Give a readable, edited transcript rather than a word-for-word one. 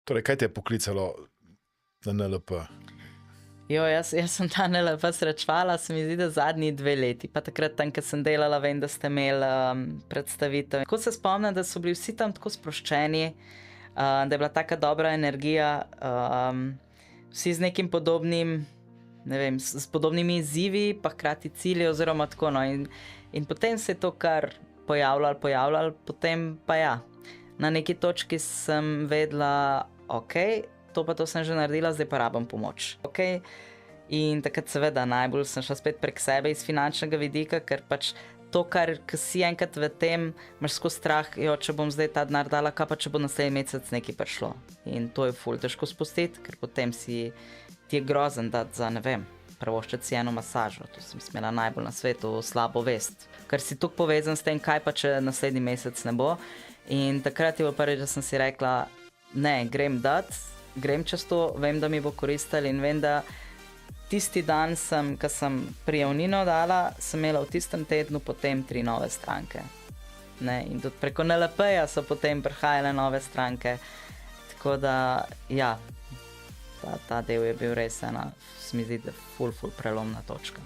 Torej, kaj te je poklicalo na NLP? Jaz sem ta NLP srečevala, se mi zdi, da zadnji 2 leti. Pa takrat tam, ko sem delala, vem, da ste imeli predstavitev. Tako se spomnim, da so bili vsi tam tako sproščeni, da je bila taka dobra energija, vsi z nekim podobnim, ne vem, s podobnimi izzivi, pa hkrati cilji oziroma tako. No. In potem se je to kar pojavljalo, potem pa ja. Na neki točki sem vedela, ok, to sem že naredila, zdaj pa rabim pomoč. Okay? In takrat seveda najbolj sem šla spet prek sebe iz finančnega vidika, ker pač to, kar si enkrat v tem, imaš skozi strah, če bom zdaj ta denar dala, kaj pa če bo naslednji mesec nekaj prišlo. In to je ful težko spustiti, ker potem ti je grozen dati za, ne vem, prvoščiti si eno masažo. To sem smela najbolj na svetu slabo vest. Ker si tukaj povezan s tem, kaj pa če naslednji mesec ne bo. In takrat je bilo prvič, da sem si rekla, ne, grem čez to, vem, da mi bo koristilo in vem, da tisti dan, ko sem prijavnino dala, sem imela v tistem tednu potem 3 nove stranke. Ne? In tudi preko NLP-ja so potem prihajale nove stranke. Tako da, ja, ta del je bil res ena, se mi zdi, da ful prelomna točka.